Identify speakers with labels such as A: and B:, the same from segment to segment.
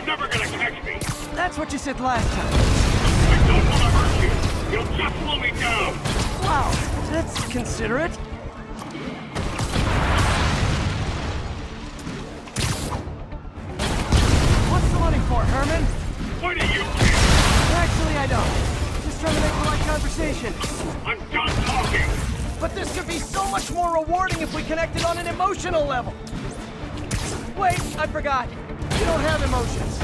A: You're never gonna catch me!
B: That's what you said last time.
A: I don't want to hurt you! You'll just slow me down!
B: Wow, that's considerate. What's the money for, Herman?
A: What do you care?
B: Actually, I don't. Just trying to make polite conversation.
A: I'm done talking!
B: But this could be so much more rewarding if we connected on an emotional level. Wait, I forgot. You don't have emotions.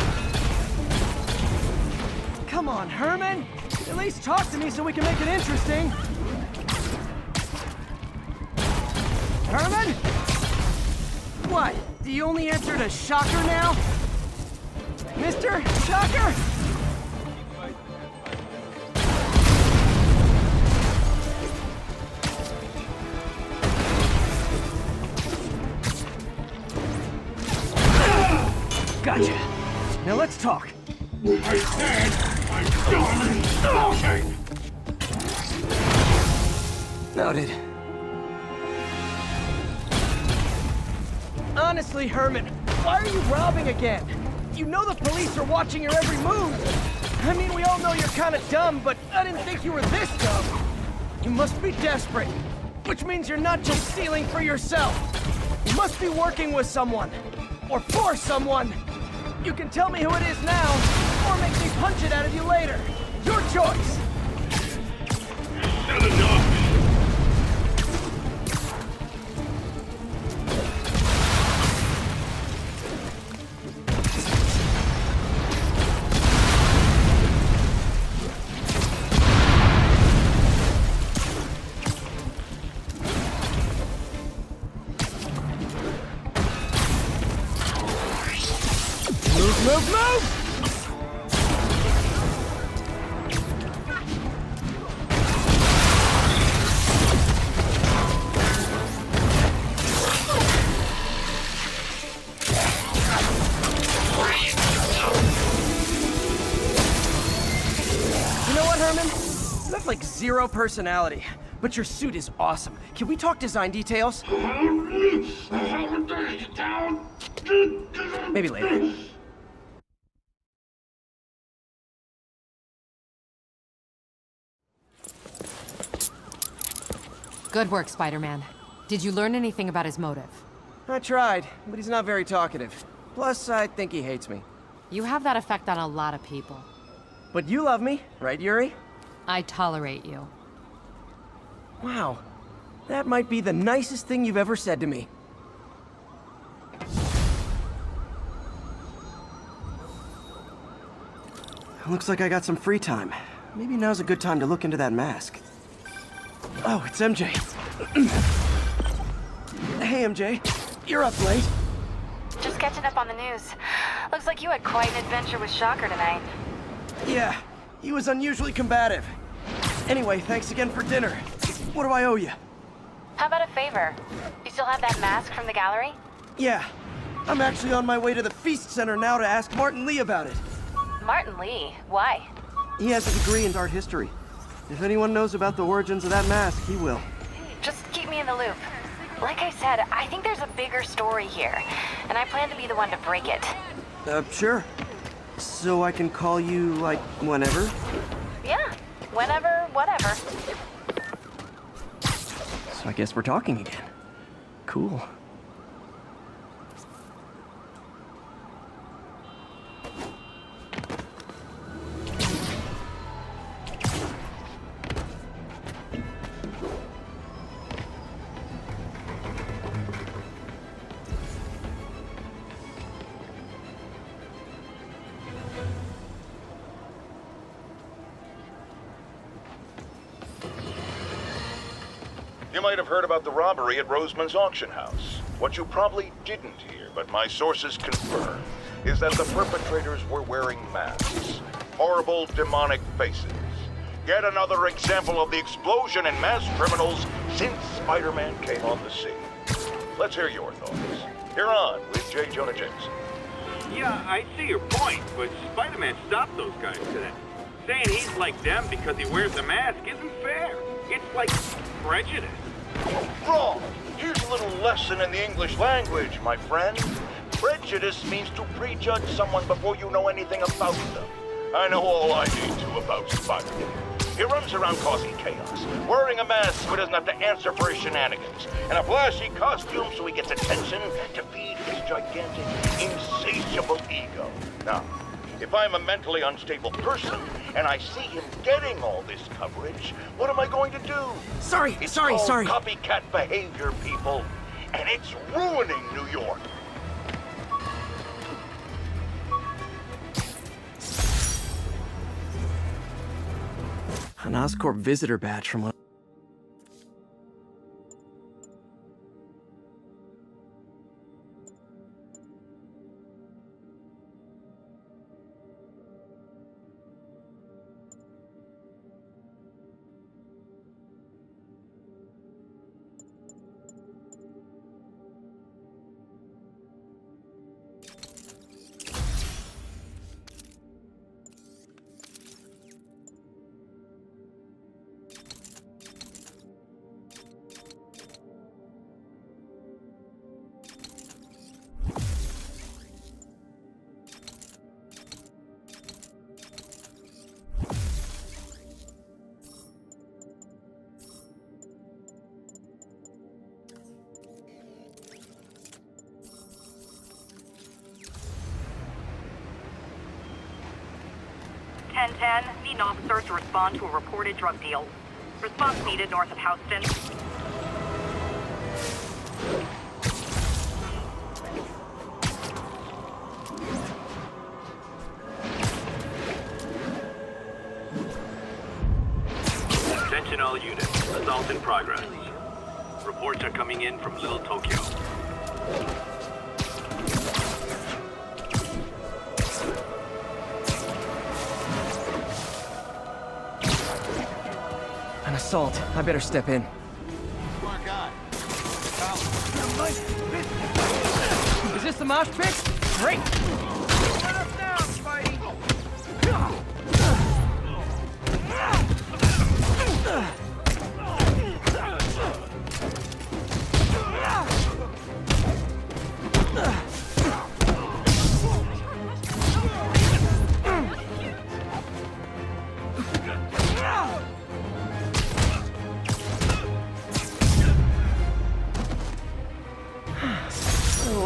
B: Come on, Herman. At least talk to me so we can make it interesting. Herman? What? Do you only answer to Shocker now? Mr. Shocker? Gotcha. Now let's talk.
A: I said I'm done talking!
B: Noted. Honestly, Herman, why are you robbing again? You know the police are watching your every move. I mean, we all know you're kind of dumb, but I didn't think you were this dumb. You must be desperate, which means you're not just stealing for yourself. You must be working with someone, or for someone. You can tell me who it is now, or make me punch it out of you later. Your choice.
A: Said enough!
B: Move! You know what, Herman? You have like zero personality, but your suit is awesome. Can we talk design details? Maybe later.
C: Good work, Spider-Man. Did you learn anything about his motive?
B: I tried, but he's not very talkative. Plus, I think he hates me.
C: You have that effect on a lot of people.
B: But you love me, right, Yuri?
C: I tolerate you.
B: Wow. That might be the nicest thing you've ever said to me. Looks like I got some free time. Maybe now's a good time to look into that mask. Oh, it's MJ. Hey, MJ. You're up late.
D: Just catching up on the news. Looks like you had quite an adventure with Shocker tonight.
B: Yeah, he was unusually combative. Anyway, thanks again for dinner. What do I owe you?
D: How about a favor? You still have that mask from the gallery?
B: Yeah, I'm actually on my way to the Feast Center now to ask Martin Lee about it.
D: Martin Lee? Why?
B: He has a degree in art history. If anyone knows about the origins of that mask, he will.
D: Just keep me in the loop. Like I said, I think there's a bigger story here, and I plan to be the one to break it.
B: Sure. So I can call you, like, whenever?
D: Yeah, whenever, whatever.
B: So I guess we're talking again. Cool.
E: You might have heard about the robbery at Roseman's auction house. What you probably didn't hear, but my sources confirm, is that the perpetrators were wearing masks. Horrible, demonic faces. Yet another example of the explosion in mass criminals since Spider-Man came on the scene. Let's hear your thoughts. You're on with J. Jonah Jameson.
A: Yeah, I see your point, but Spider-Man stopped those guys today. Saying he's like them because he wears a mask isn't fair. It's like prejudice.
E: Wrong. Here's a little lesson in the English language, my friend. Prejudice means to prejudge someone before you know anything about them. I know all I need to about Spider-Man. He runs around causing chaos, wearing a mask so he doesn't have to answer for his shenanigans, and a flashy costume so he gets attention to feed his gigantic, insatiable ego. Now, if I'm a mentally unstable person and I see him getting all this coverage, what am I going to do?
B: Sorry.
E: Copycat behavior, people, and it's ruining New York.
B: An Oscorp visitor badge from one.
F: Need an officer to respond to a reported drug deal. Response needed north of Houston.
A: Attention all units. Assault in progress. Reports are coming in from Little Tokyo.
B: An assault. I better step in.
E: Smart guy.
B: Is this the mosh pit? Great! Let us down, Spidey!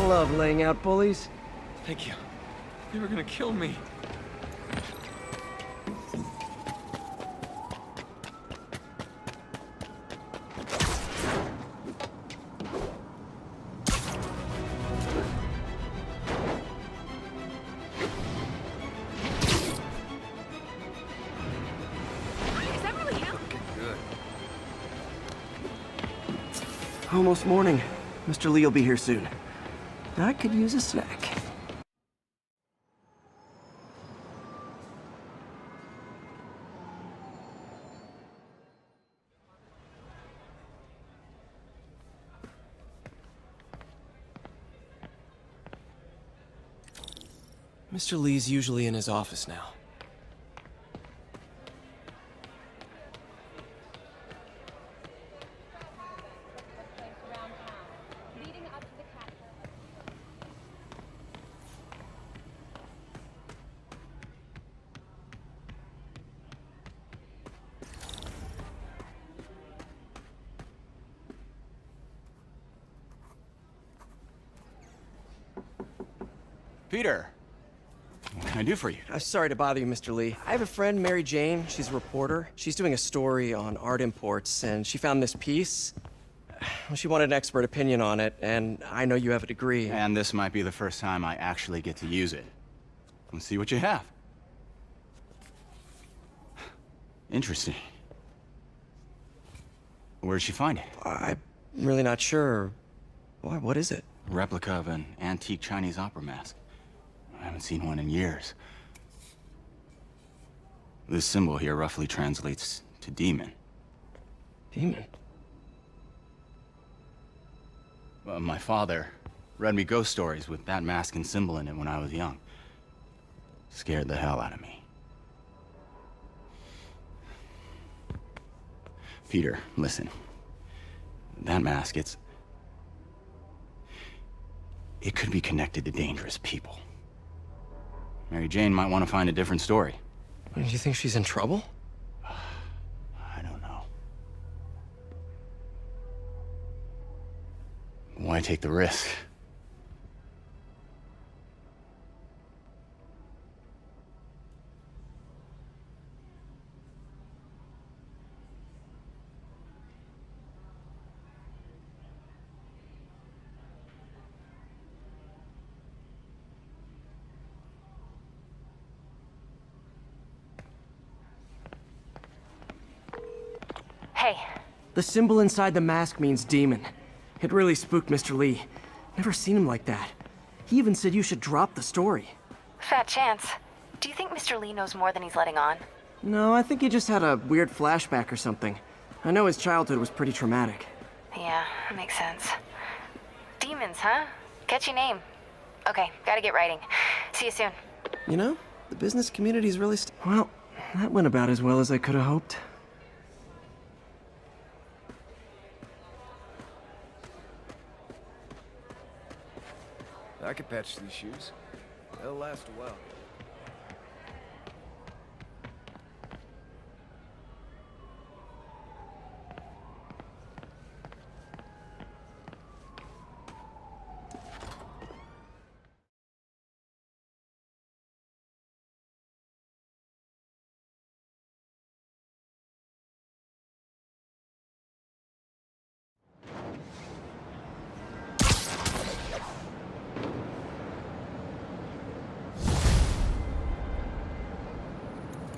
B: Love laying out bullies.
G: Thank you. They were gonna kill me.
D: Is that really you?
G: Good.
B: Almost morning. Mr. Lee will be here soon. I could use a snack. Mr. Lee's usually in his office now.
H: Peter, what can I do for you?
B: Sorry to bother you, Mr. Lee. I have a friend, Mary Jane. She's a reporter. She's doing a story on art imports, and she found this piece. Well, she wanted an expert opinion on it, and I know you have a degree.
H: And this might be the first time I actually get to use it. Let's see what you have. Interesting. Where'd she find it?
B: I'm really not sure. Why, what is it?
H: A replica of an antique Chinese opera mask. I haven't seen one in years. This symbol here roughly translates to demon.
B: Demon?
H: My father read me ghost stories with that mask and symbol in it when I was young. Scared the hell out of me. Peter, listen. That mask, it could be connected to dangerous people. Mary Jane might want to find a different story.
B: Do you think she's in trouble?
H: I don't know. Why take the risk?
D: Hey,
B: The symbol inside the mask means demon. It really spooked Mr. Lee. Never seen him like that. He even said you should drop the story.
D: fat chance. Do you think Mr. Lee knows more than he's letting on?
B: No, I think he just had a weird flashback or something. I know his childhood was pretty traumatic.
D: Yeah, makes sense. Demons, huh? Catchy name. Okay, gotta get writing. See you soon.
B: You know, the business community's really well, that went about as well as I could have hoped.
I: I could patch these shoes. They'll last a while.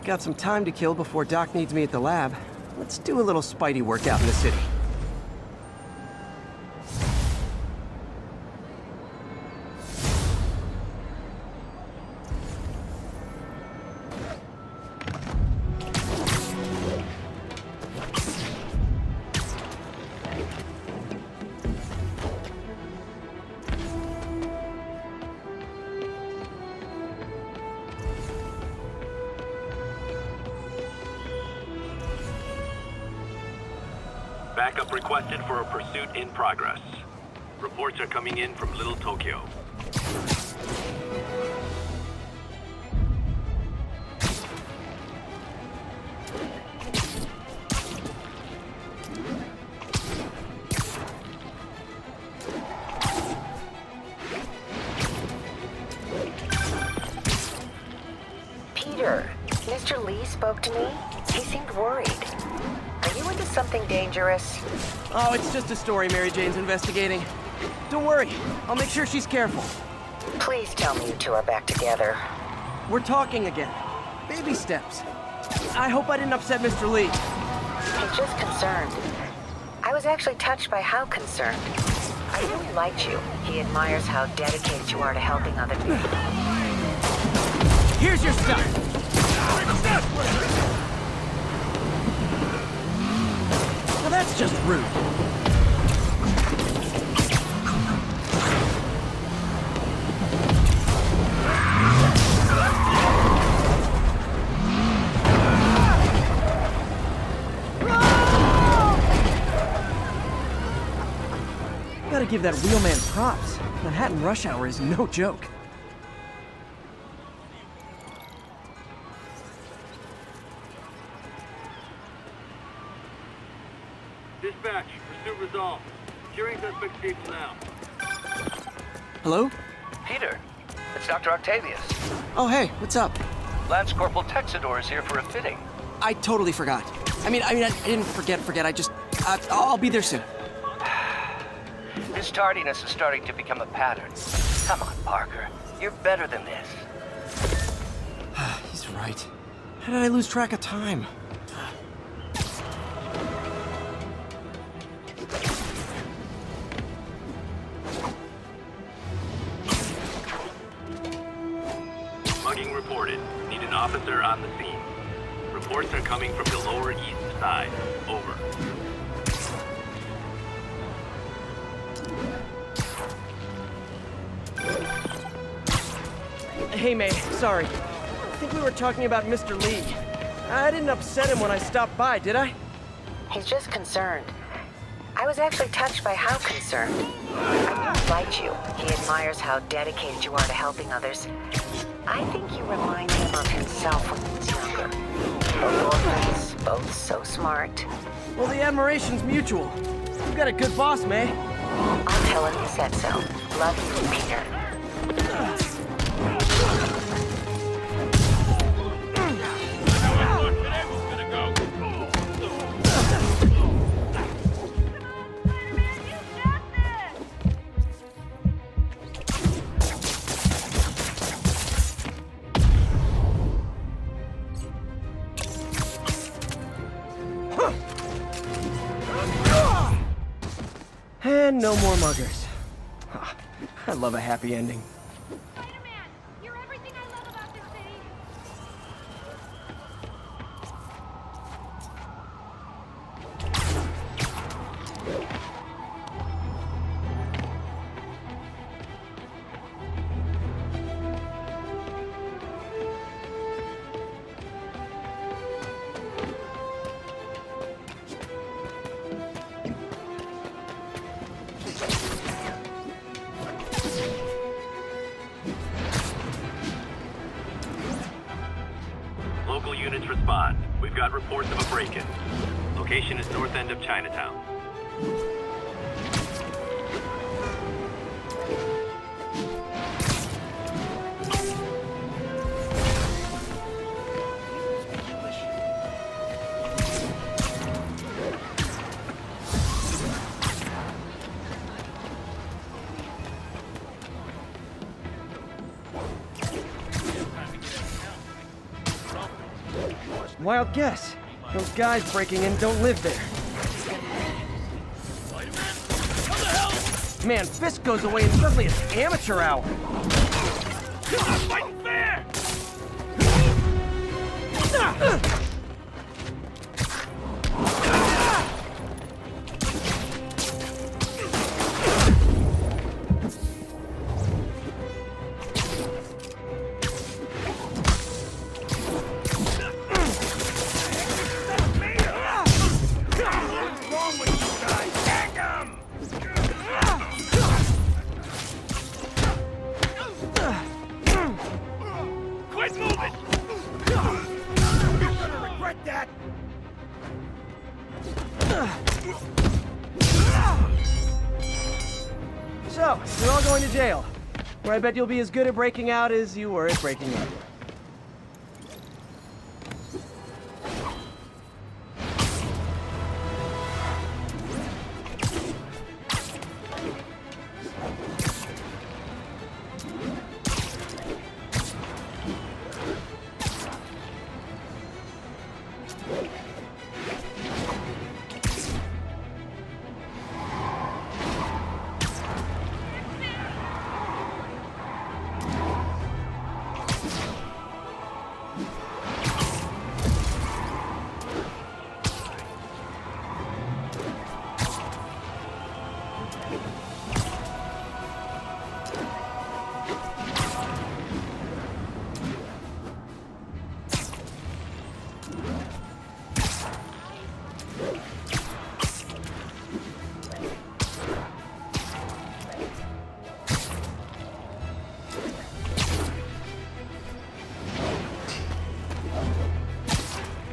B: Got some time to kill before Doc needs me at the lab. Let's do a little Spidey workout in the city.
A: Backup requested for a pursuit in progress. Reports are coming in from Little Tokyo.
J: Peter, Mr. Lee spoke to me. He seemed worried. Are you into something dangerous?
B: Oh, it's just a story Mary Jane's investigating. Don't worry, I'll make sure she's careful.
J: Please tell me you two are back together.
B: We're talking again. Baby steps. I hope I didn't upset Mr. Lee.
J: He's just concerned. I was actually touched by how concerned. I really liked you. He admires how dedicated you are to helping other people.
B: Here's your stuff! Well, that's just rude. Gotta give that wheelman props. Manhattan rush hour is no joke.
A: Dispatch, pursuit resolved. Securing suspect vehicle now.
B: Hello?
K: Peter, it's Dr. Octavius.
B: Oh, hey, what's up?
K: Lance Corporal Texador is here for a fitting.
B: I totally forgot. I mean, I didn't forget. I just, I'll be there soon.
K: His tardiness is starting to become a pattern. Come on, Parker. You're better than this.
B: He's right. How did I lose track of time?
A: Mugging reported. Need an officer on the scene. Reports are coming from the Lower East Side. Over.
B: Hey, May, sorry. I think we were talking about Mr. Lee. I didn't upset him when I stopped by, did I?
J: He's just concerned. I was actually touched by how concerned. I really liked you. He admires how dedicated you are to helping others. I think you remind him of himself when he was younger. Both orphans, both so smart.
B: Well, the admiration's mutual. You've got a good boss, May.
J: I'll tell him you said so. Love you, Peter.
B: And no more muggers. I love a happy ending.
L: Spider-Man, you're everything I love about this city.
A: Local units respond. We've got reports of a break-in. Location is north end of Chinatown.
B: Wild guess. Those guys breaking in don't live there. Man, Fisk goes away and suddenly it's amateur hour.
A: Fighting fair!
B: So, you're all going to jail, where I bet you'll be as good at breaking out as you were at breaking in.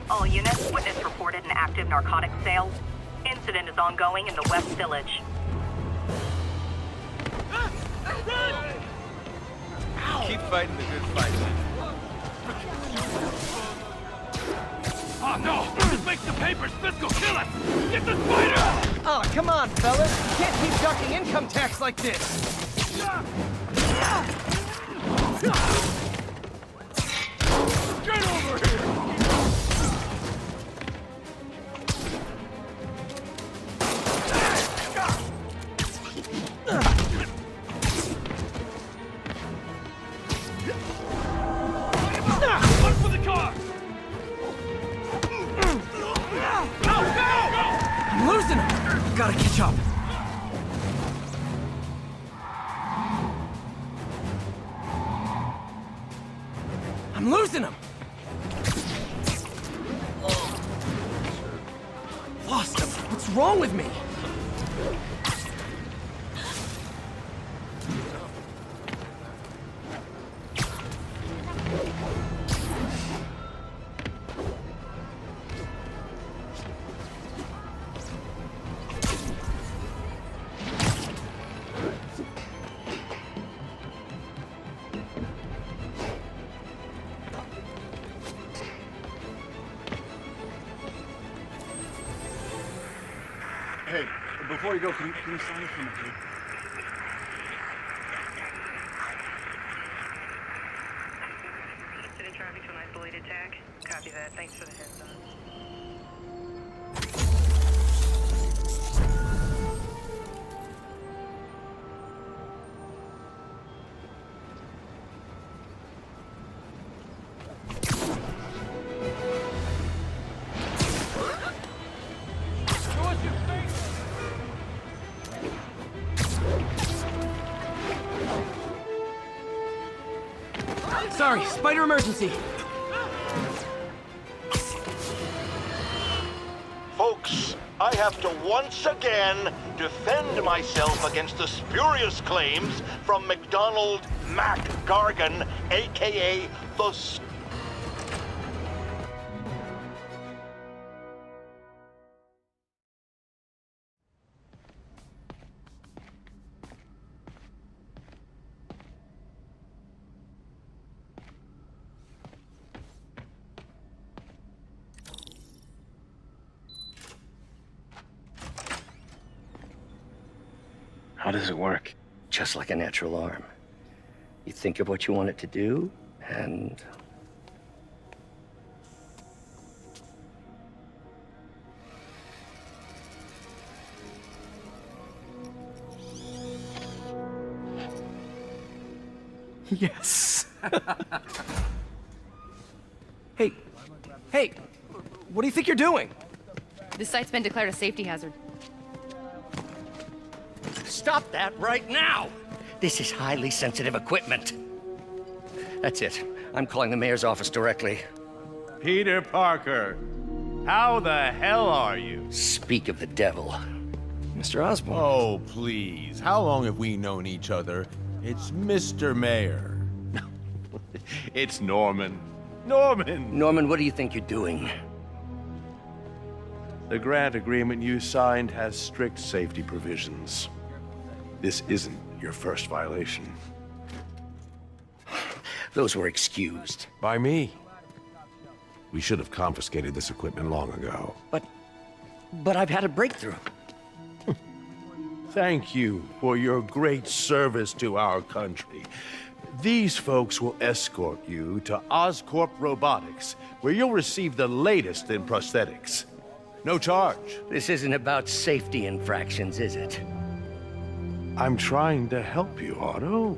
F: All units, witness reported an active narcotics sale. Incident is ongoing in the West Village.
I: Keep fighting the good fight.
A: Oh no! This makes the papers! Fisk will kill us! Get the spider!
B: Oh, come on, fellas. You can't keep ducking income tax like this.
A: Get over here! Run for the car!
B: I'm losing him. Gotta catch up. I'm losing him. Lost him. What's wrong with me?
G: Before you go, can you sign for me, please?
F: Incident traffic to an isolated tag. Copy that. Thanks for the heads up.
B: Sorry, spider emergency.
E: Folks, I have to once again defend myself against the spurious claims from McDonald Mac Gargan, aka the...
K: How does it work? Just like a natural arm. You think of what you want it to do, and...
B: Yes. Hey, what do you think you're doing?
C: This site's been declared a safety hazard.
K: Stop that right now! This is highly sensitive equipment. That's it. I'm calling the mayor's office directly.
M: Peter Parker, how the hell are you?
K: Speak of the devil.
B: Mr. Osborn.
M: Oh, please. How long have we known each other? It's Mr. Mayor. It's Norman.
K: Norman, what do you think you're doing?
M: The grant agreement you signed has strict safety provisions. This isn't your first violation.
K: Those were excused.
M: By me. We should have confiscated this equipment long ago.
K: But I've had a breakthrough.
M: Thank you for your great service to our country. These folks will escort you to Oscorp Robotics, where you'll receive the latest in prosthetics. No charge.
K: This isn't about safety infractions, is it?
M: I'm trying to help you, Otto.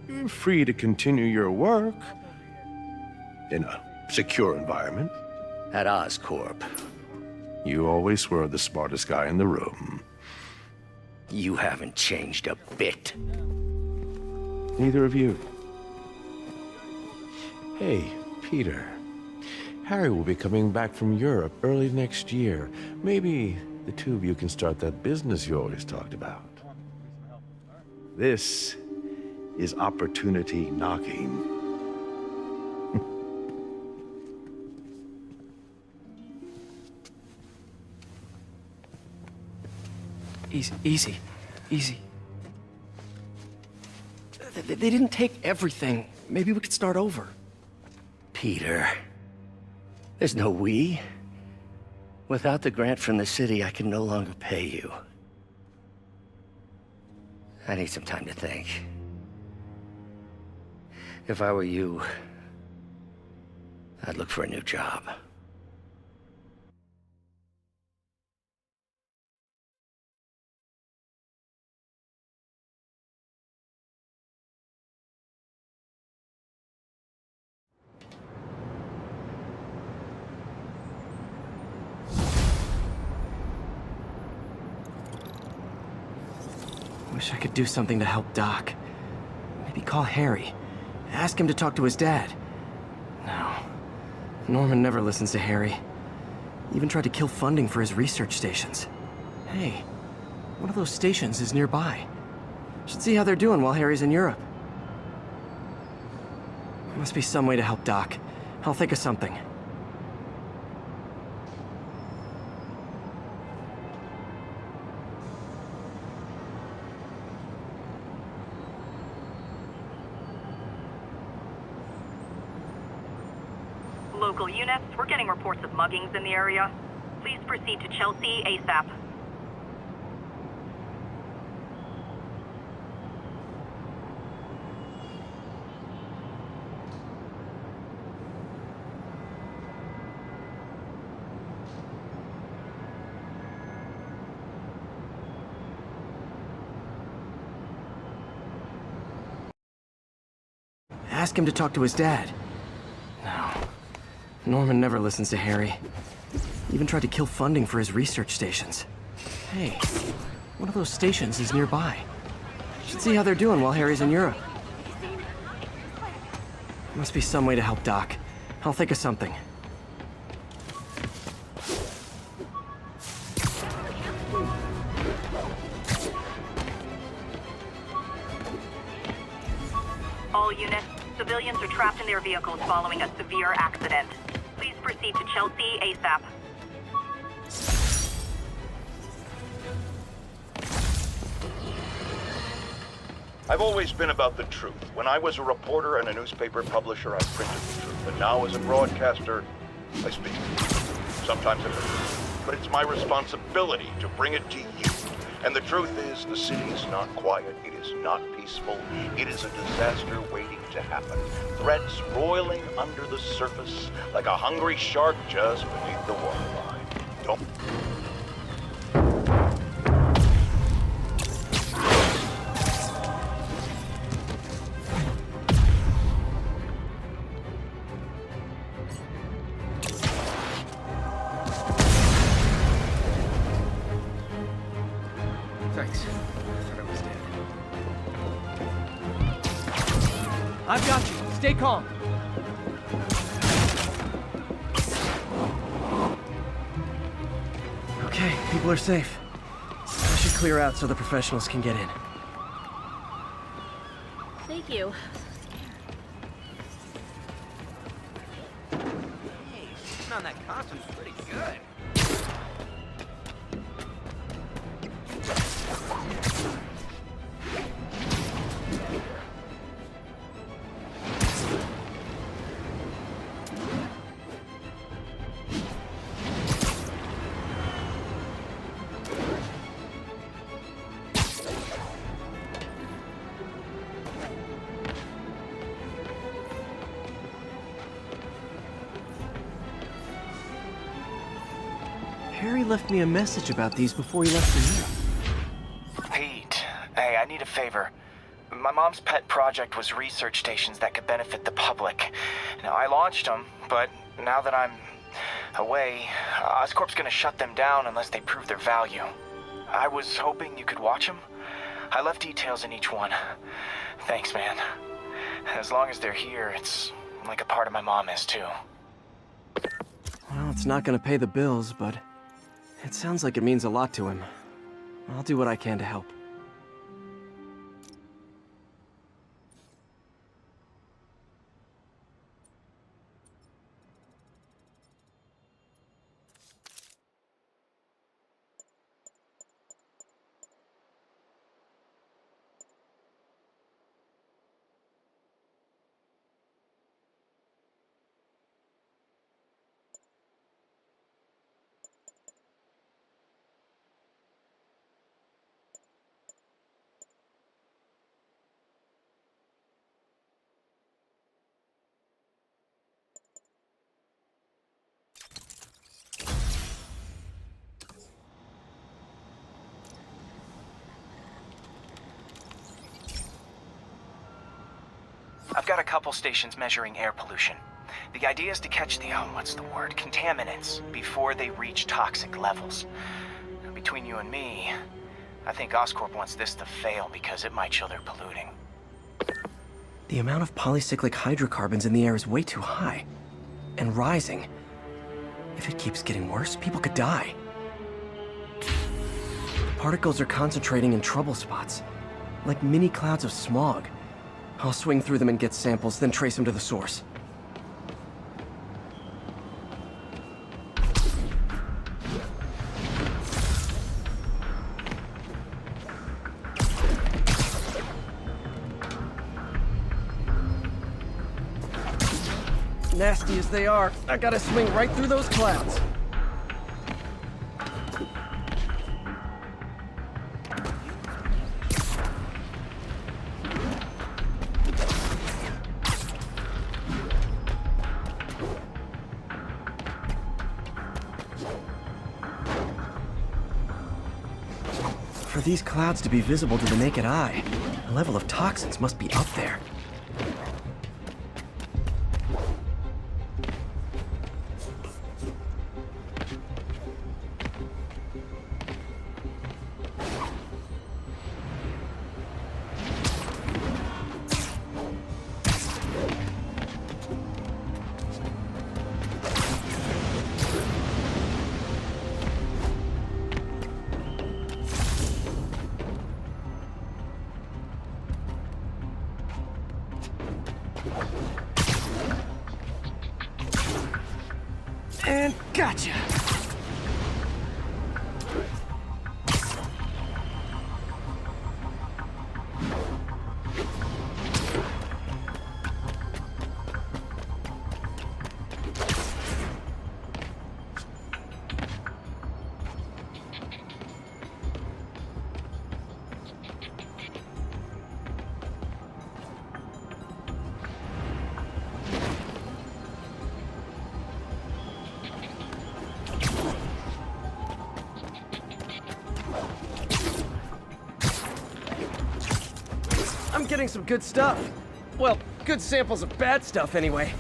M: You're free to continue your work in a secure environment.
K: At Oscorp.
M: You always were the smartest guy in the room.
K: You haven't changed a bit.
M: Neither of you. Hey, Peter. Harry will be coming back from Europe early next year. Maybe the two of you can start that business you always talked about. This is opportunity knocking.
B: Easy. They didn't take everything. Maybe we could start over.
K: Peter, there's no we. Without the grant from the city, I can no longer pay you. I need some time to think. If I were you, I'd look for a new job.
B: Wish I could do something to help Doc. Maybe call Harry. Ask him to talk to his dad. No. Norman never listens to Harry. He even tried to kill funding for his research stations. Hey, one of those stations is nearby. Should see how they're doing while Harry's in Europe. There must be some way to help Doc. I'll think of something.
F: Local units, we're getting reports of muggings in the area. Please proceed to Chelsea ASAP.
B: Ask him to talk to his dad. No. Norman never listens to Harry. Even tried to kill funding for his research stations. Hey, one of those stations is nearby. Should see how they're doing while Harry's in Europe. Must be some way to help Doc. I'll think of something.
F: All units, civilians are trapped in their vehicles following a severe accident. Please proceed to Chelsea ASAP.
E: I've always been about the truth. When I was a reporter and a newspaper publisher, I printed the truth. But now as a broadcaster, I speak. Sometimes it hurts. But it's my responsibility to bring it to you. And the truth is, the city is not quiet. It is not peaceful. It is a disaster waiting to happen. Threats roiling under the surface like a hungry shark just beneath the waterline. Don't...
B: Thanks. I thought I was dead. I've got you. Stay calm. Okay, people are safe. I should clear out so the professionals can get in.
L: Thank you.
B: Hey, sitting on that costume's pretty good. Harry left me a message about these before he left for Europe.
N: Pete, hey, I need a favor. My mom's pet project was research stations that could benefit the public. Now, I launched them, but now that I'm away, Oscorp's gonna shut them down unless they prove their value. I was hoping you could watch them. I left details in each one. Thanks, man. As long as they're here, it's like a part of my mom is, too.
B: Well, it's not gonna pay the bills, but it sounds like it means a lot to him. I'll do what I can to help.
N: I've got a couple stations measuring air pollution. The idea is to catch the, contaminants before they reach toxic levels. Between you and me, I think Oscorp wants this to fail because it might show they're polluting.
B: The amount of polycyclic hydrocarbons in the air is way too high. And rising. If it keeps getting worse, people could die. The particles are concentrating in trouble spots, like mini clouds of smog. I'll swing through them and get samples, then trace them to the source. Nasty as they are, I gotta swing right through those clouds. For these clouds to be visible to the naked eye, the level of toxins must be up there. And gotcha! I'm getting some good stuff. Well, good samples of bad stuff, anyway.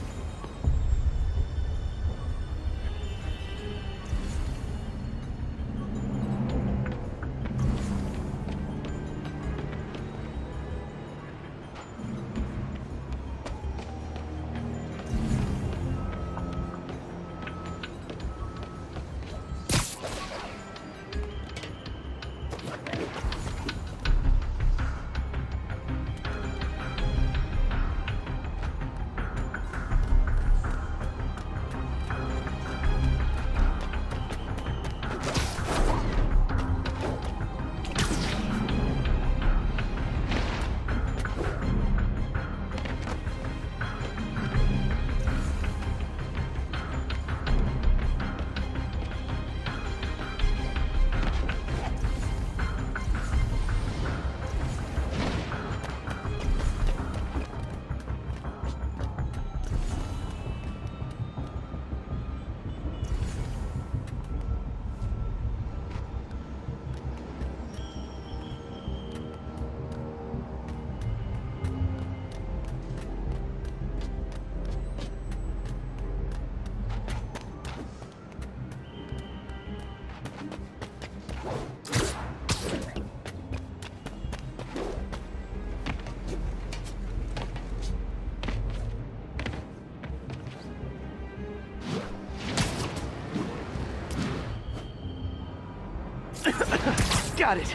B: Got it.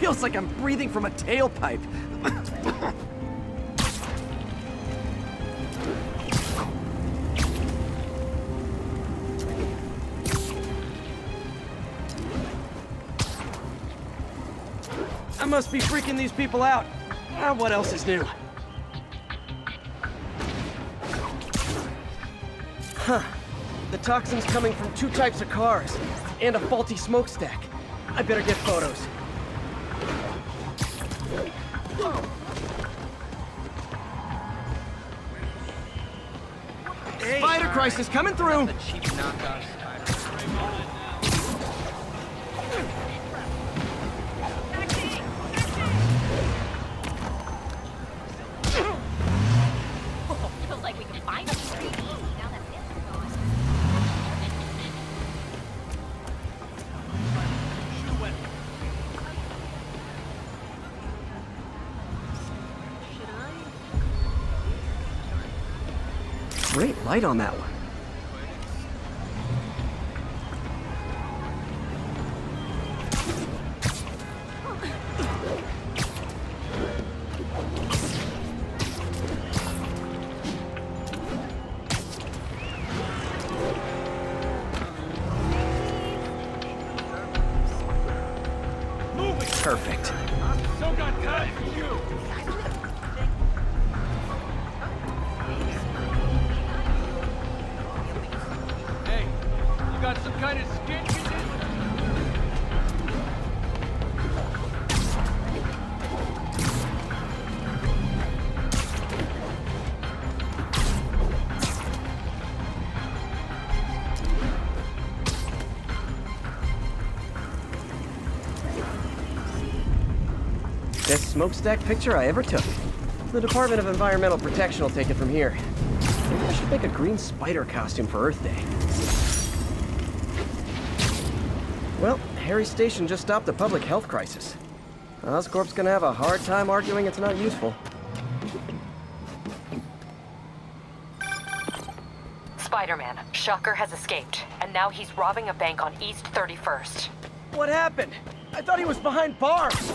B: Feels like I'm breathing from a tailpipe. I must be freaking these people out. What else is new? Huh. The toxin's coming from 2 types of cars, and a faulty smokestack. I better get photos. Hey, Spider Crisis coming through!
O: The cheap knockoff
L: Feels like we can find them pretty easy now that this is gone.
B: Great light on that one. Perfect.
O: So got time for you. Hey, you got some kind of skin condition?
B: Best smokestack picture I ever took. The Department of Environmental Protection will take it from here. Maybe I should make a green spider costume for Earth Day. Well, Harry Station just stopped a public health crisis. Oscorp's gonna have a hard time arguing it's not useful.
C: Spider-Man, Shocker has escaped, and now he's robbing a bank on East 31st.
B: What happened? I thought he was behind bars.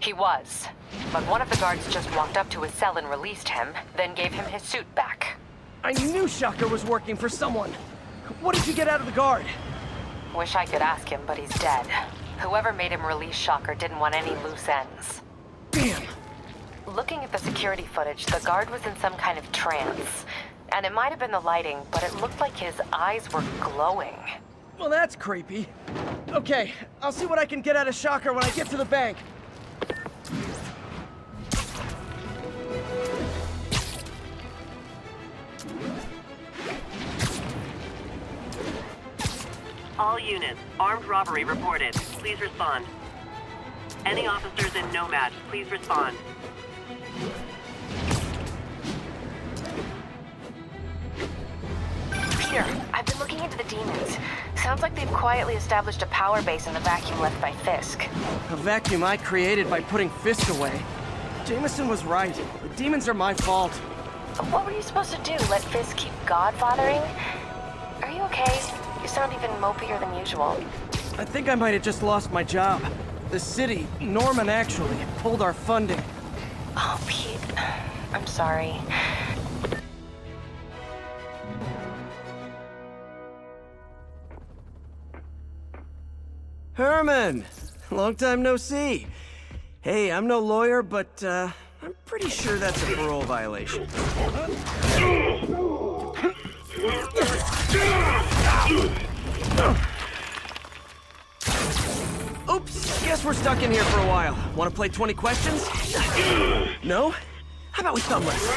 C: He was, but one of the guards just walked up to his cell and released him, then gave him his suit back.
B: I knew Shocker was working for someone. What did you get out of the guard?
C: Wish I could ask him, but he's dead. Whoever made him release Shocker didn't want any loose ends.
B: Damn.
C: Looking at the security footage, the guard was in some kind of trance. And it might have been the lighting, but it looked like his eyes were glowing.
B: Well, that's creepy. Okay, I'll see what I can get out of Shocker when I get to the bank.
F: All units, armed robbery reported. Please respond. Any officers in Nomad, please respond.
D: Peter, I've been looking into the demons. Sounds like they've quietly established a power base in the vacuum left by Fisk.
B: A vacuum I created by putting Fisk away. Jameson was right. The demons are my fault.
D: What were you supposed to do? Let Fisk keep godfathering? Are you okay? You sound even mopier than usual.
B: I think I might have just lost my job. The city, Norman actually, pulled our funding.
D: Oh, Pete. I'm sorry.
B: Herman! Long time no see. Hey, I'm no lawyer, but I'm pretty sure that's a parole violation. Oops, guess we're stuck in here for a while. Want to play 20 questions? No? How about we thumb wrestle?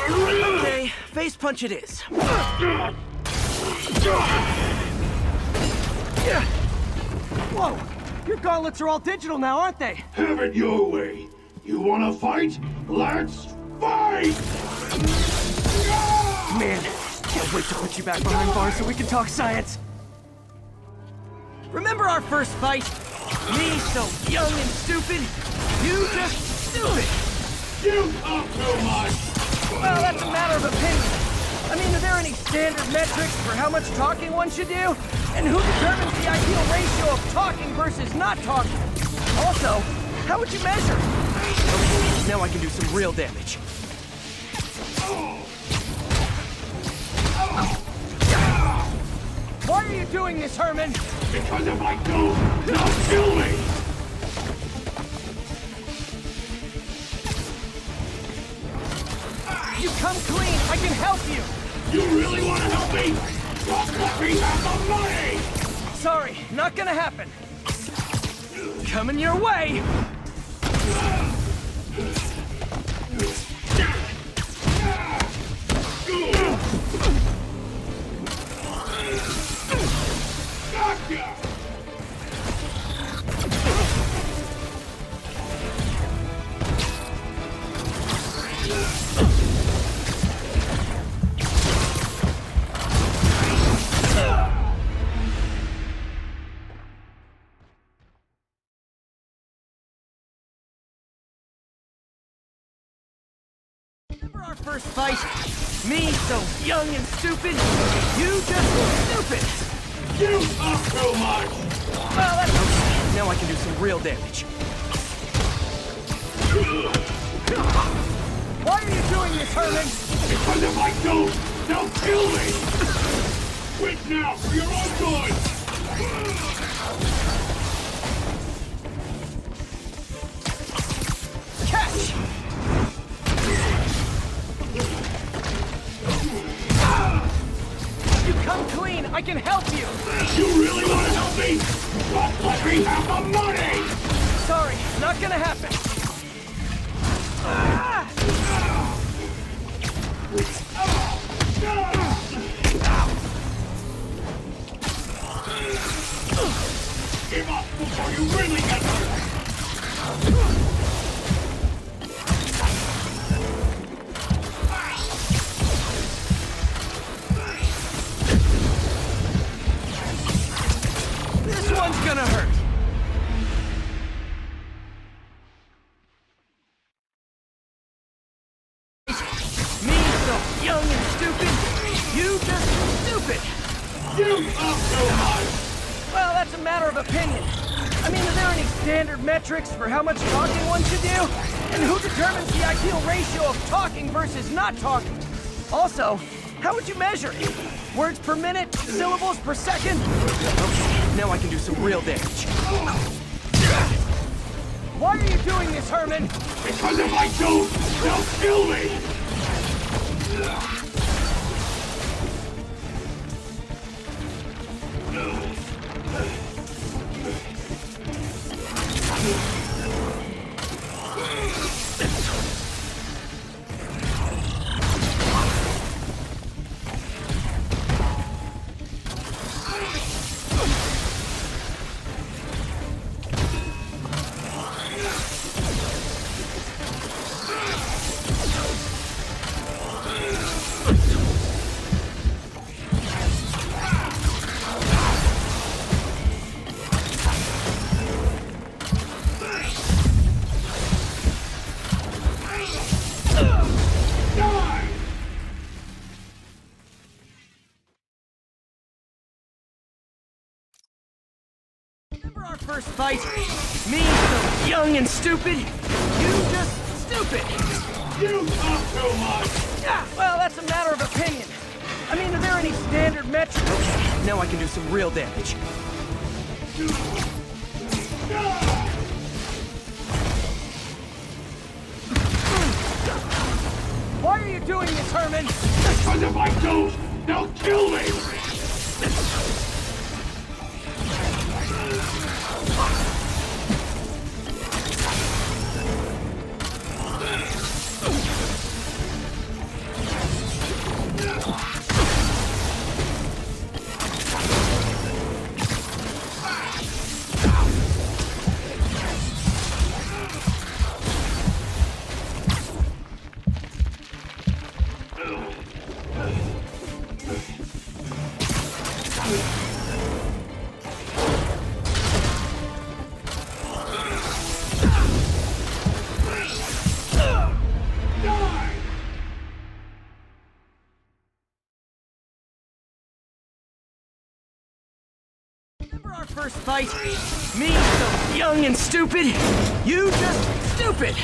B: Okay, face punch it is. Whoa! Your gauntlets are all digital now, aren't they?
P: Have it your way. You wanna fight? Let's fight!
B: Man, can't wait to put you back behind bars so we can talk science. Remember our first fight? Me so young and stupid, you just stupid.
P: You talk too much!
B: Well, that's a matter of opinion. I mean, are there any standard metrics for how much talking one should do? And who determines the ideal ratio of talking versus not talking? Also, how would you measure? Okay, now I can do some real damage. Why are you doing this, Herman?
P: Because if I don't, they'll kill me!
B: You come clean, I can help you!
P: You really want to help me? Don't let me have the money!
B: Sorry, not gonna happen. Coming your way!
P: Gotcha!
B: Remember our first fight? Me so young and stupid, you just stupid!
P: You talk too much!
B: Well, that's okay. Now I can do some real damage. Why are you doing this, Herman?
P: Because if I don't, they'll kill me! Quit now, for your own good!
B: Catch! You come clean, I can help you!
P: You really want to help me? Don't let me have the money!
B: Sorry, not gonna happen.
P: Give up before you really get hurt!
B: This one's gonna hurt. Me so young and stupid, you just stupid. stupid!
P: You talk too much!
B: Well, that's a matter of opinion. I mean, are there any standard metrics for how much talking one should do? And who determines the ideal ratio of talking versus not talking? Also, how would you measure it? Words per minute? Syllables per second? Okay, now I can do some real damage. Why are you doing this, Herman?
P: Because if I don't, they'll kill me!
B: Remember our first fight? Me, so young and stupid. You just stupid.
P: You talk too much!
B: Yeah, well, that's a matter of opinion. I mean, are there any standard metrics? Okay, now I can do some real damage. Why are you doing this, Herman?
P: Because if I don't, they'll kill me!
B: Remember our first fight? Me, so young and stupid. You just stupid.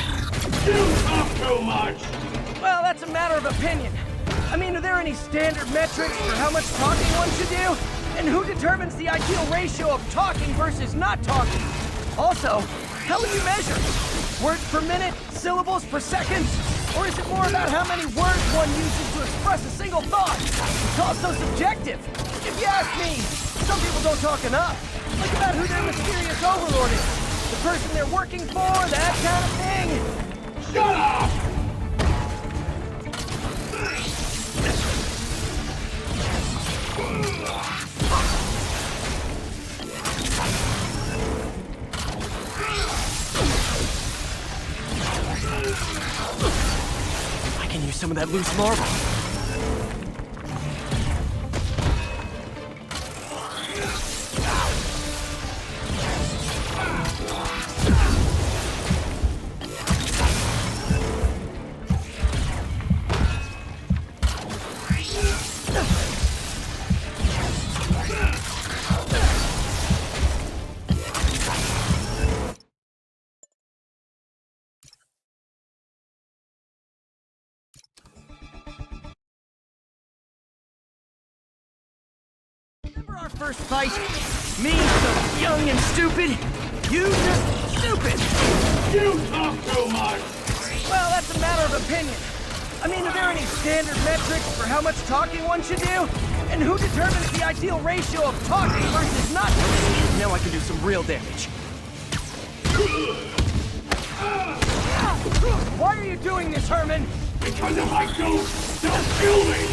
P: You talk too much!
B: Well, that's a matter of opinion. I mean, are there any standard metrics for how much talking one should do? And who determines the ideal ratio of talking versus not talking? Also, how would you measure it? Words per minute? Syllables per second? Or is it more about how many words one uses to express a single thought? It's all so subjective. If you ask me, some people don't talk enough. Like about who their mysterious overlord is. The person they're working for, that kind of thing.
P: Shut up!
B: I can use some of that loose marble. Remember our first fight? Me, so young and stupid. You just stupid.
P: You talk too much!
B: Well, that's a matter of opinion. I mean, are there any standard metrics for how much talking one should do? And who determines the ideal ratio of talking versus not talking? Now I can do some real damage. Why are you doing this, Herman?
P: Because if I don't, they'll kill me!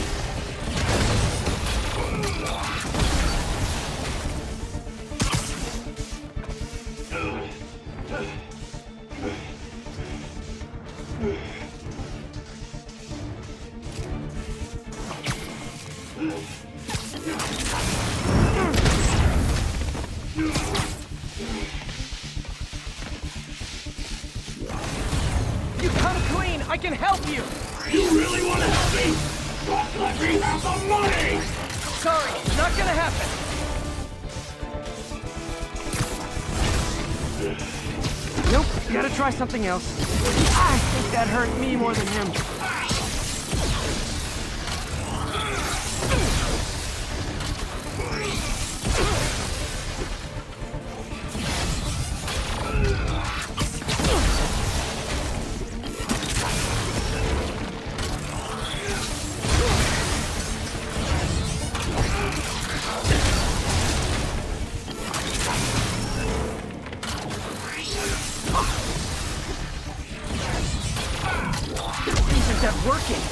B: You come clean. I can help you.
P: You really want to help me? Just let me have the money!
B: sorry. Not gonna happen. Nope, gotta try something else. I think that hurt me more than him. Isn't that working?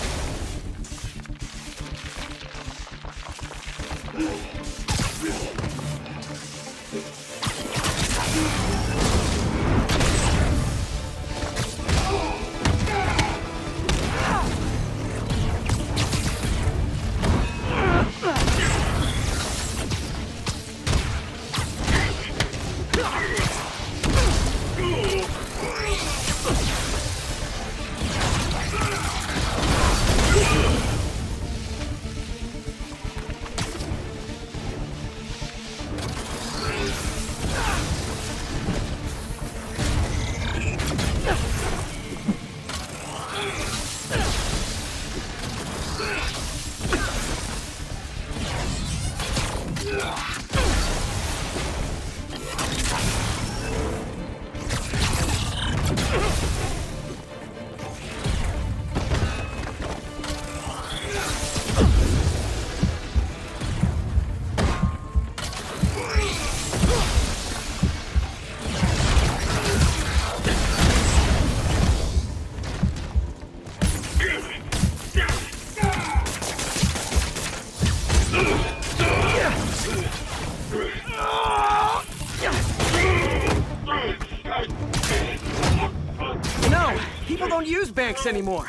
B: No, people don't use banks anymore.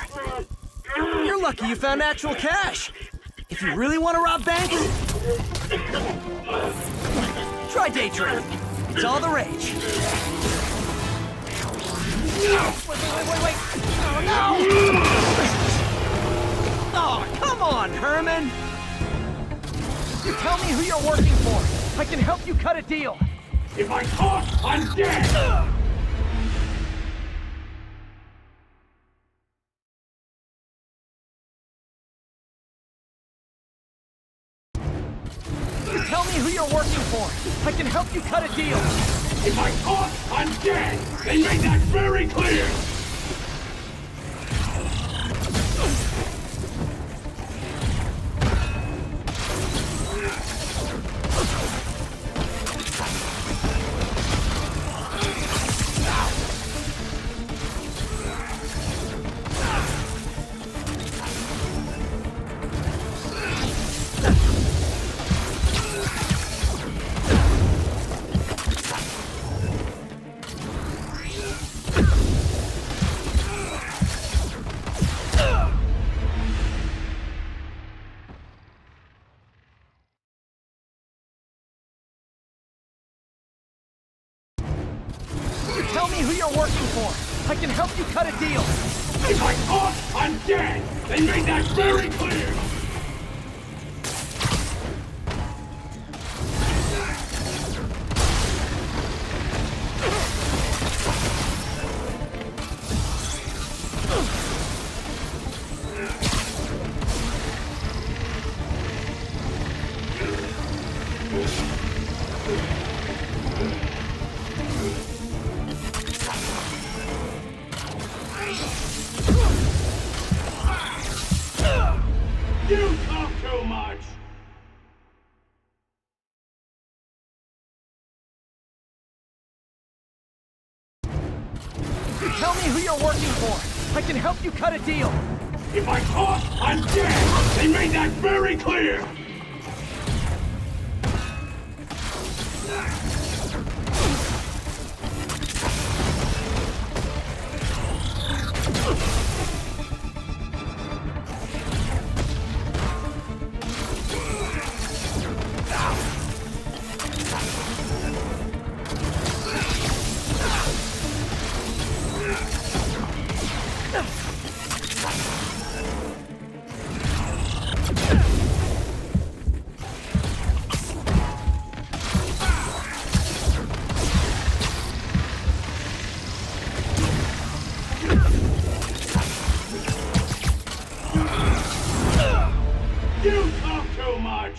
B: You're lucky you found actual cash. If you really want to rob banks, try day trading. It's all the rage. Wait. Oh, no! Oh, come on, Herman! You tell me who you're working for. I can help you cut a deal.
P: If I talk, I'm dead!
B: You tell me who you're working for. I can help you cut a deal.
P: If I talk, I'm dead! They made that very clear!
B: Tell me who you're working for. I can help you cut a deal.
P: If I talk, I'm dead! They made that very clear! You talk too much!
B: Tell me who you're working for. I can help you cut a deal.
P: If I talk, I'm dead! They made that very clear! You talk too much!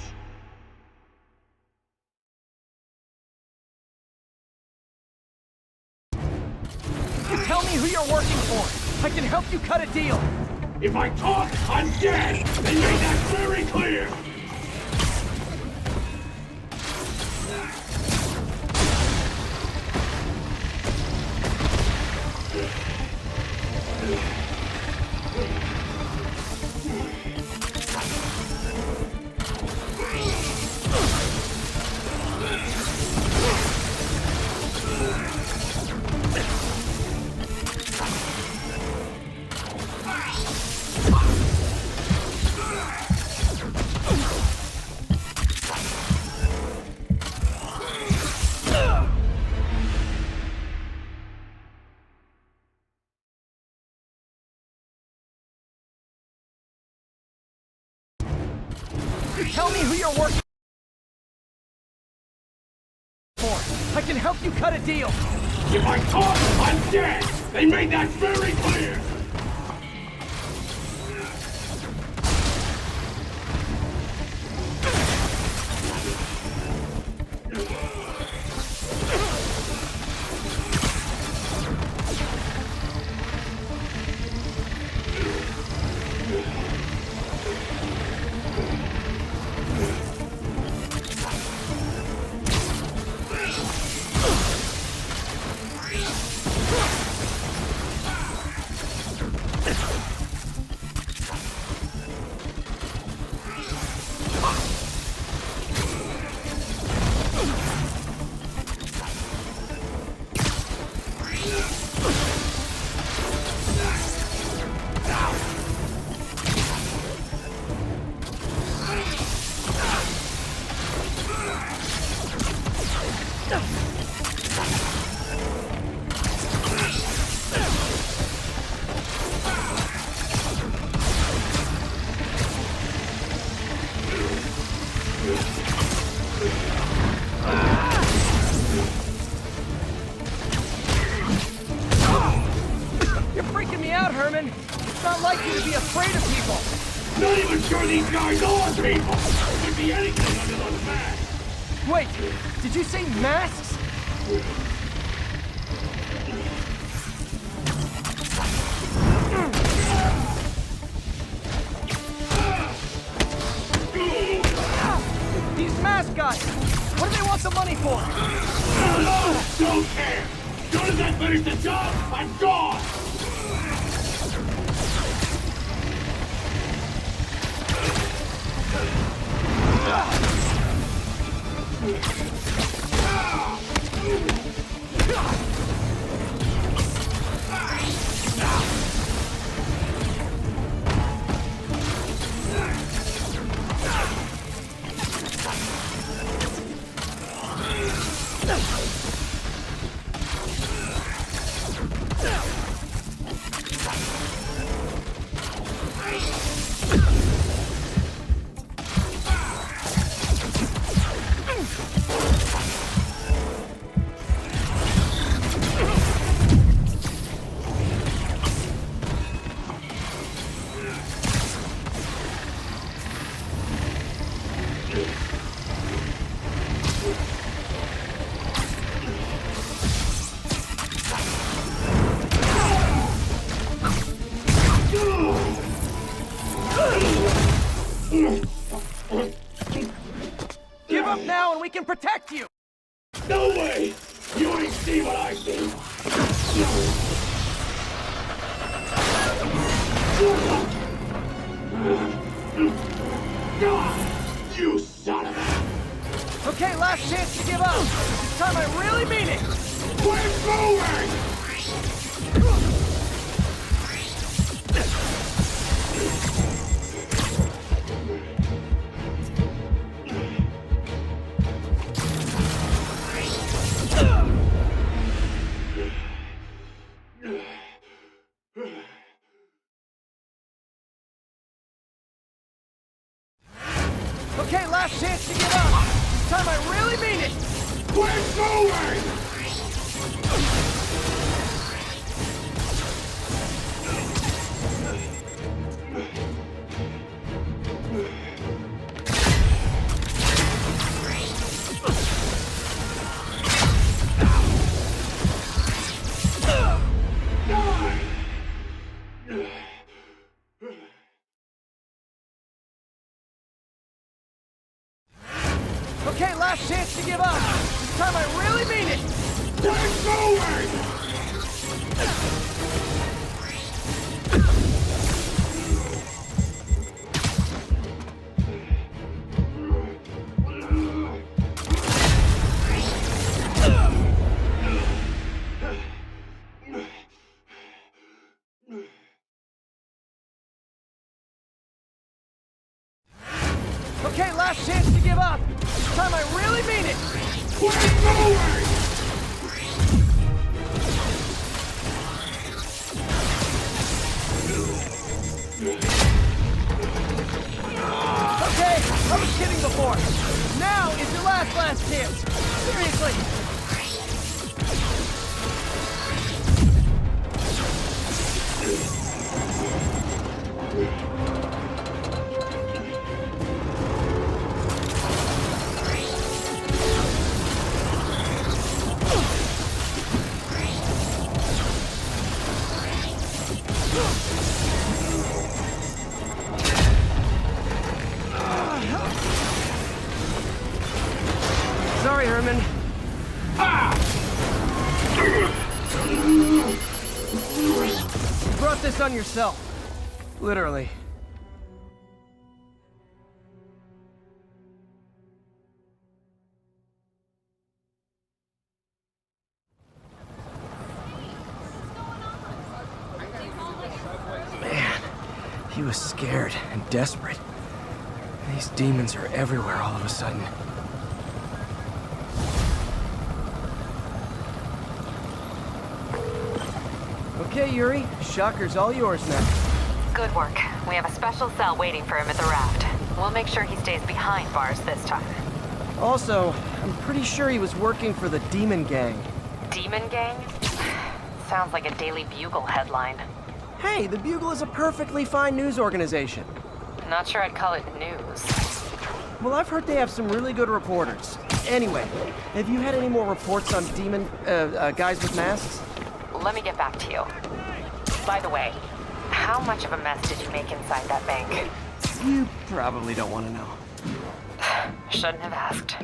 B: You tell me who you're working for. I can help you cut a deal.
P: If I talk, I'm dead! They made that very clear!
B: Tell me who you're working for. I can help you cut a deal.
P: If I talk, I'm dead! They made that very clear!
B: You're freaking me out, Herman. It's not like you to be afraid of people.
P: Not even sure these guys are people! Could be anything under those masks!
B: Wait, did you say masks? These mask guys! What do they want the money for?
P: Don't care! As soon as I finish the job, I'm gone!
B: Give up now and we can protect you!
P: No way! You ain't see what I see! You son of a...
B: Okay, last chance to give up. This time I really mean it.
P: We're moving!
B: Okay, last chance to give up. This time I really mean it.
P: We're moving!
B: last chance to give up. This time I really mean it.
P: We're going!
B: Okay, last chance to give up. This time I really mean it.
P: We're going!
B: Okay, I was kidding before. Now is your last chance. Seriously. Sorry, Herman. You brought this on yourself. Literally. Man, he was scared and desperate. These demons are everywhere all of a sudden. Okay, Yuri. Shocker's all yours now.
C: Good work. We have a special cell waiting for him at the raft. We'll make sure he stays behind bars this time.
B: Also, I'm pretty sure he was working for the Demon Gang.
C: Demon Gang? Sounds like a Daily Bugle headline.
B: Hey, the Bugle is a perfectly fine news organization.
C: Not sure I'd call it news.
B: Well, I've heard they have some really good reporters. Anyway, have you had any more reports on demon, guys with masks?
C: Let me get back to you. By the way, how much of a mess did you make inside that bank?
B: You probably don't want to know.
C: Shouldn't have asked.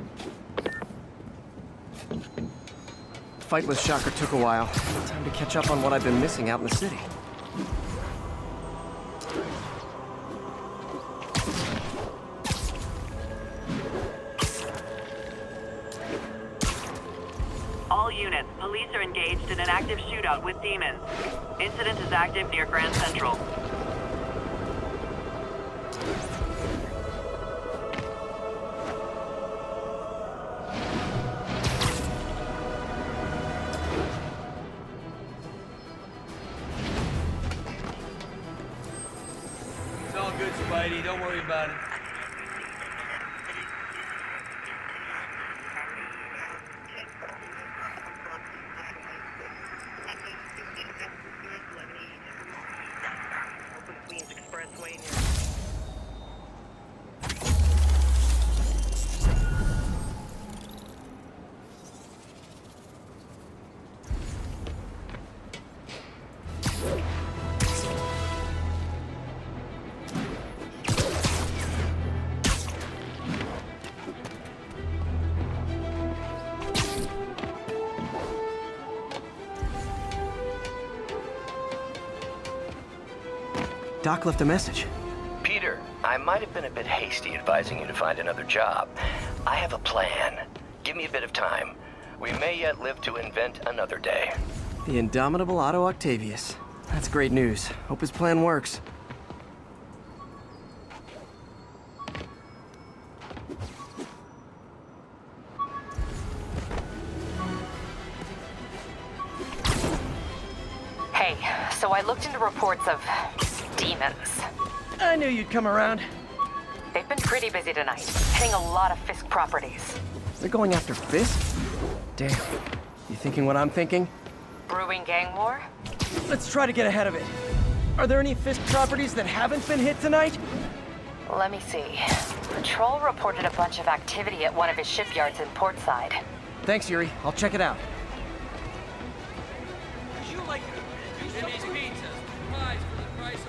B: The fight with Shocker took a while. Time to catch up on what I've been missing out in the city.
F: All units, police are engaged in an active shootout with demons. Incident is active near Grand Central.
O: It's all good, Spidey. Don't worry about it.
B: Doc left a message.
K: Peter, I might have been a bit hasty advising you to find another job. I have a plan. Give me a bit of time. We may yet live to invent another day.
B: The indomitable Otto Octavius. That's great news. Hope his plan works.
C: Hey, so I looked into reports of demons.
B: I knew you'd come around.
C: They've been pretty busy tonight, hitting a lot of Fisk properties.
B: They're going after Fisk? Damn. You thinking what I'm thinking?
C: Brewing gang war?
B: Let's try to get ahead of it. Are there any Fisk properties that haven't been hit tonight?
C: Let me see. Patrol reported a bunch of activity at one of his shipyards in Portside.
B: Thanks, Yuri. I'll check it out.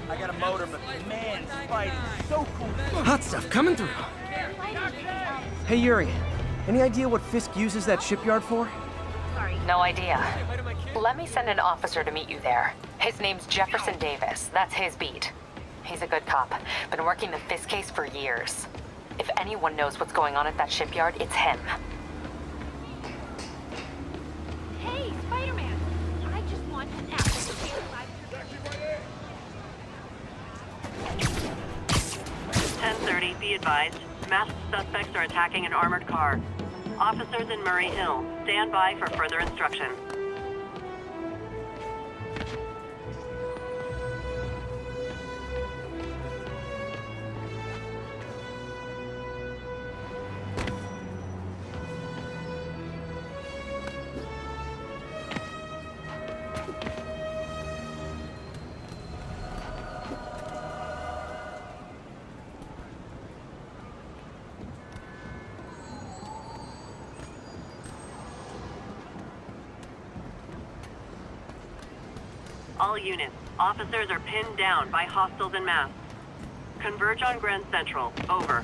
O: I got a motor, but man, Spidey's so cool.
B: Hot stuff coming through. Hey, Yuri. Any idea what Fisk uses that shipyard for?
C: No idea. Let me send an officer to meet you there. His name's Jefferson Davis. That's his beat. He's a good cop. Been working the Fisk case for years. If anyone knows what's going on at that shipyard, it's him.
L: Hey, Spider-Man! I just want an apple to stay alive.
F: 10:30, be advised. Masked suspects are attacking an armored car. Officers in Murray Hill, stand by for further instruction. All units, officers are pinned down by hostiles and masks. Converge on Grand Central. Over.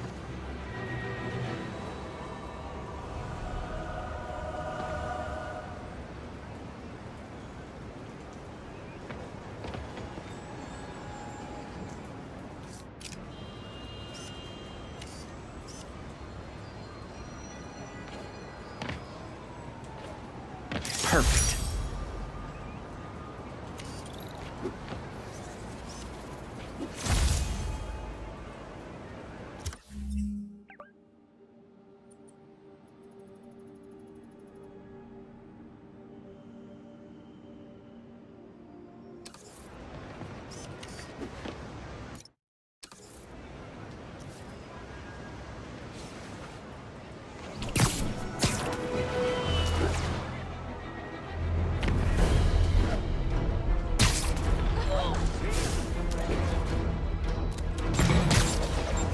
B: Perfect.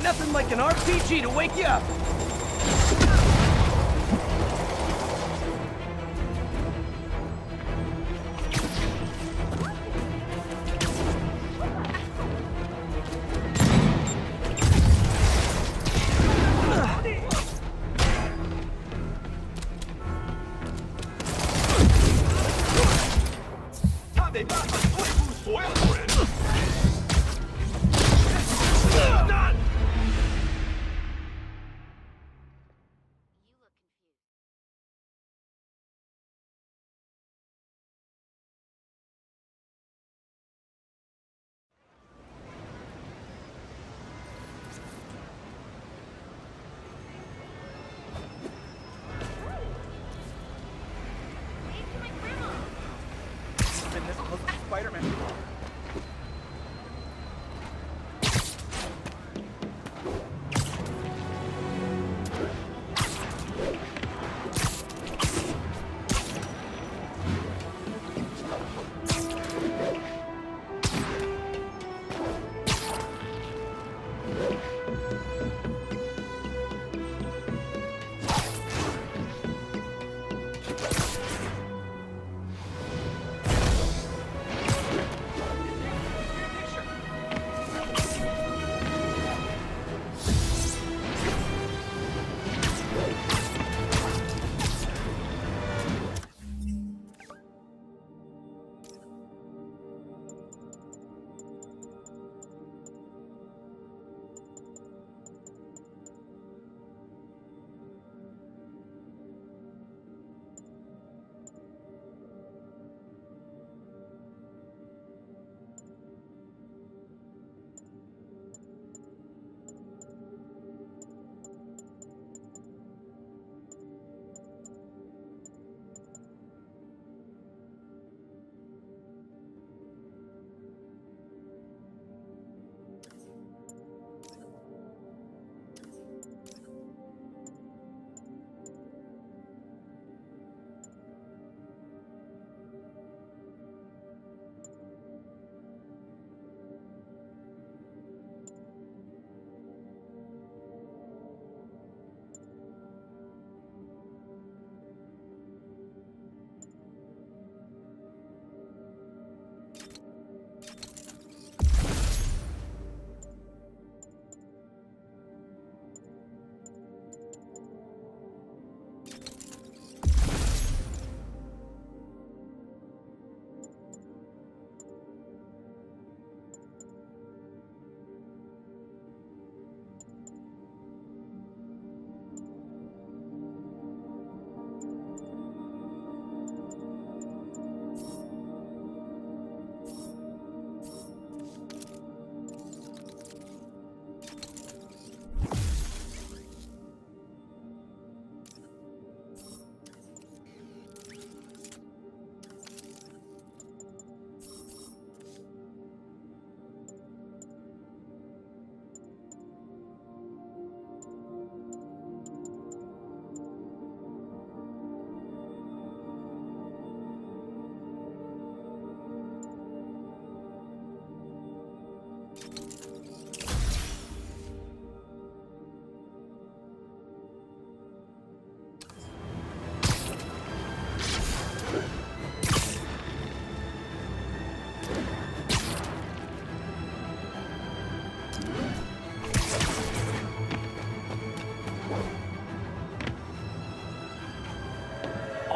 B: Nothing like an RPG to wake you up.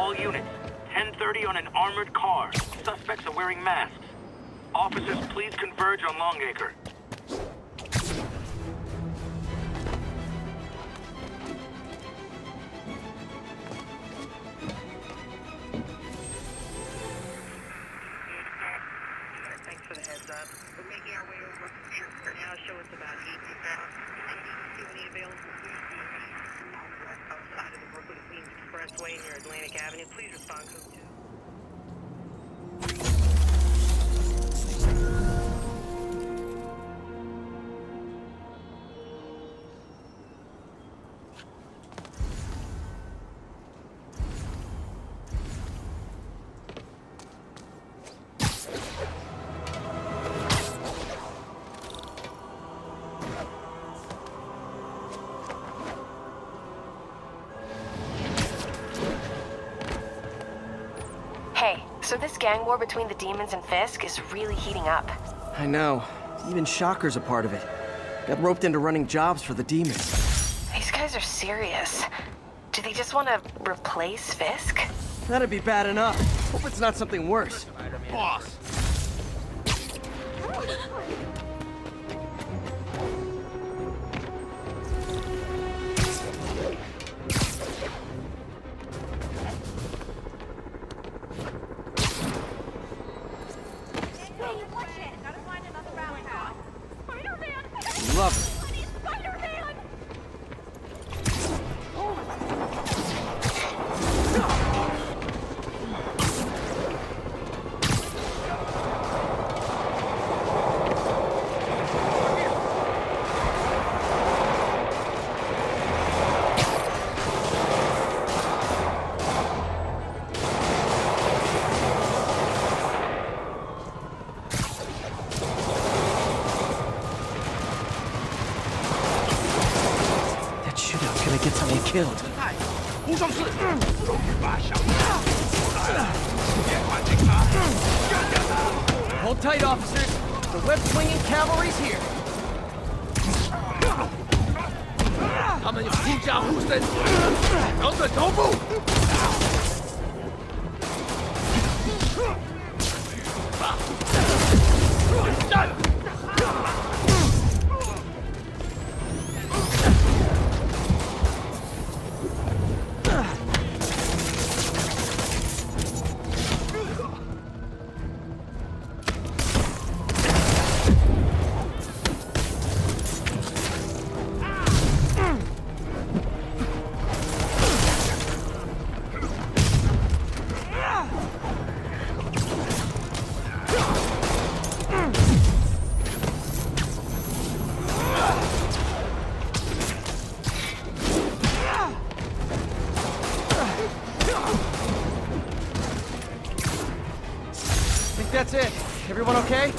A: All units, 10:30 on an armored car. Suspects are wearing masks. Officers, please converge on Longacre.
F: Thanks for the heads up. We're making our way over. Now show us about 80 pounds. See any available outside of the Brooklyn-Queens Expressway near Atlantic Avenue. Please respond code 2.
D: Hey, so this gang war between the demons and Fisk is really heating up.
B: I know. Even Shocker's a part of it. Got roped into running jobs for the demons.
D: These guys are serious. Do they just want to replace Fisk?
B: That'd be bad enough. Hope it's not something worse.
M: Boss!
B: Love it. Get someone killed. Hold tight, officers. The web-swinging cavalry's here.
O: 他们有狐假虎生，瞄准头部。站！
B: That's it. Everyone okay?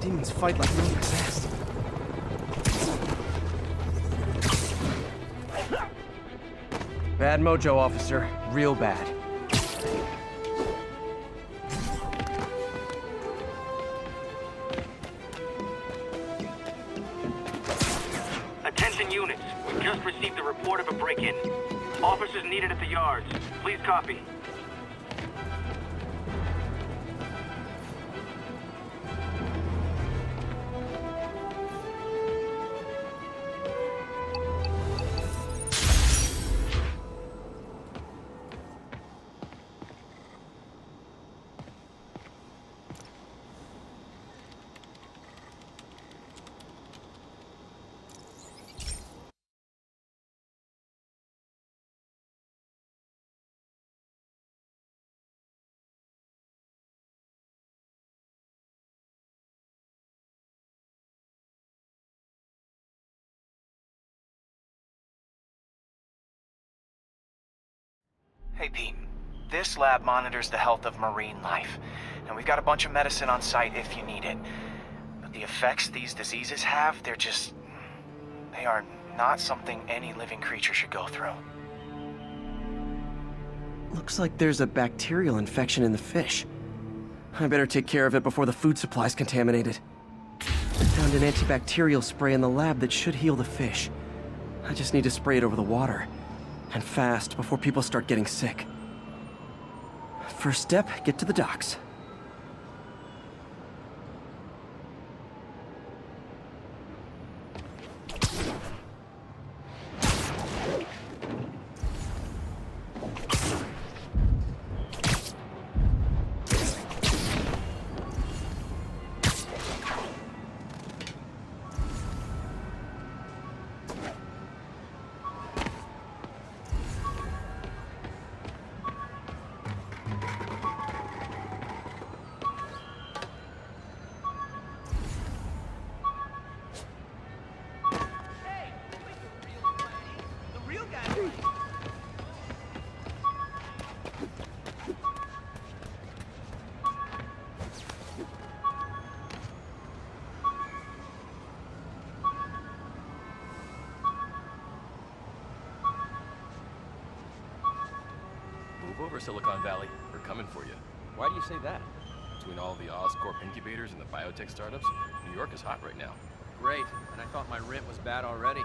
B: Demons fight like they're possessed. Bad mojo, officer. Real bad.
A: Attention units. We just received a report of a break-in. Officers needed at the yards. Please copy.
N: Hey, Pete. This lab monitors the health of marine life, and we've got a bunch of medicine on site if you need it. But the effects these diseases have, they are not something any living creature should go through.
B: Looks like there's a bacterial infection in the fish. I better take care of it before the food supply's contaminated. I found an antibacterial spray in the lab that should heal the fish. I just need to spray it over the water. And fast, before people start getting sick. First step, get to the docks.
Q: Move over, Silicon Valley. We're coming for you.
R: Why do you say that?
Q: Between all the Oscorp incubators and the biotech startups, New York is hot right now.
R: Great, and I thought my rent was bad already.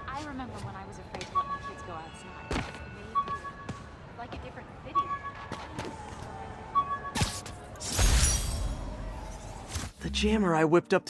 L: I remember when I was afraid to let my kids go outside. It made me like a different city.
B: The jammer I whipped up...